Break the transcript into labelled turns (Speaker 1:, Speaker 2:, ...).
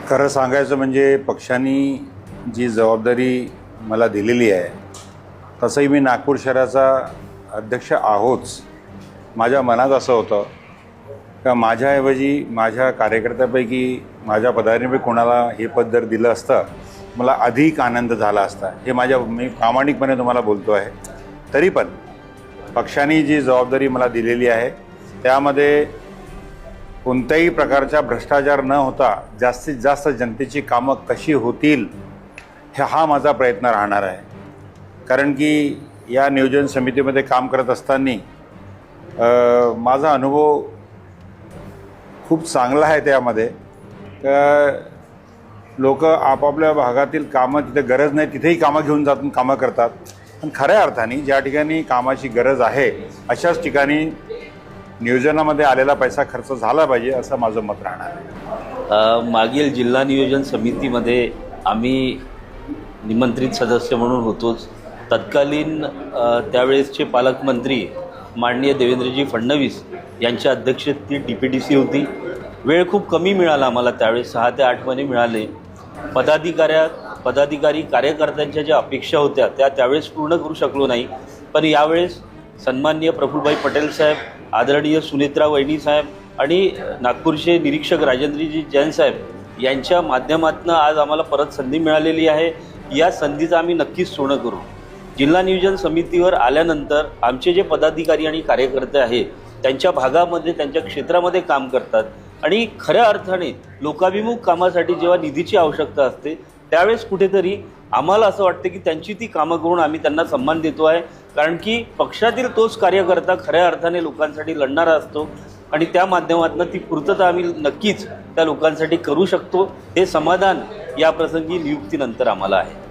Speaker 1: खरं सांगायचं म्हणजे पक्षाने जी जबाबदारी मला दिलेली आहे, तसंही मी नागपूर शहराचा अध्यक्ष आहोच. माझ्या मनात असं होतं का माझ्याऐवजी माझ्या कार्यकर्त्यापैकी माझ्या पदाधिकाऱ्यांपैकी कोणाला हे पद जर दिलं असतं मला अधिक आनंद झाला असता. हे मी प्रामाणिकपणे तुम्हाला बोलतो आहे. तरी पण पक्षाने जी जबाबदारी मला दिलेली आहे त्यामध्ये कोणत्याही प्रकारचा भ्रष्टाचार न होता जास्तीत जास्त जनतेची कामं कशी होतील हा माझा प्रयत्न राहणार आहे. कारण की या नियोजन समितीमध्ये काम करत असताना माझा अनुभव खूप चांगला आहे. त्यामध्ये लोक आपापल्या भागातील कामं जिथे गरज नाही तिथेही कामं घेऊन जाऊन कामं करतात. पण खऱ्या अर्थाने ज्या ठिकाणी कामाची गरज आहे अशाच ठिकाणी नियोजनामध्ये आलेला पैसा खर्च झाला पाहिजे असं माझं मत राहणार आहे.
Speaker 2: मागील जिल्हा नियोजन समितीमध्ये आम्ही निमंत्रित सदस्य म्हणून होतोच. तत्कालीन त्यावेळेसचे पालकमंत्री माननीय देवेंद्रजी फडणवीस यांच्या अध्यक्षतेत DPTC होती. वेळ खूप कमी मिळाला आम्हाला त्यावेळेस, 6 ते 8 महिने मिळाले. पदाधिकारी कार्यकर्त्यांच्या ज्या अपेक्षा होत्या त्या त्यावेळेस पूर्ण करू शकलो नाही. पण यावेळेस सन्माननीय प्रफुल्लभाई पटेल साहेब, आदरणीय सुनेत्रा वहिनी साहेब आणि नागपूरचे निरीक्षक राजेंद्रजी जैन साहेब यांच्या माध्यमातून आज आम्हाला परत संधी मिळालेली आहे. या संधीचं आम्ही नक्कीच सोनं करू. जिल्हा नियोजन समितीवर आल्यानंतर आमचे जे पदाधिकारी आणि कार्यकर्ते आहेत त्यांच्या भागामध्ये त्यांच्या क्षेत्रामध्ये काम करतात आणि खऱ्या अर्थाने लोकाभिमुख कामासाठी जेव्हा निधीची आवश्यकता असते त्यावेळेस कुठेतरी आम्हाला असं वाटतं की त्यांची ती कामं करून आम्ही त्यांना सन्मान देतो आहे. कारण की पक्षातील तोच कार्यकर्ता खऱ्या अर्थाने लोकांसाठी लढणारा असतो आणि त्या माध्यमातून ती पूर्तता आम्ही नक्कीच त्या लोकांसाठी करू शकतो. हे समाधान या प्रसंगी नियुक्तीनंतर आम्हाला आहे.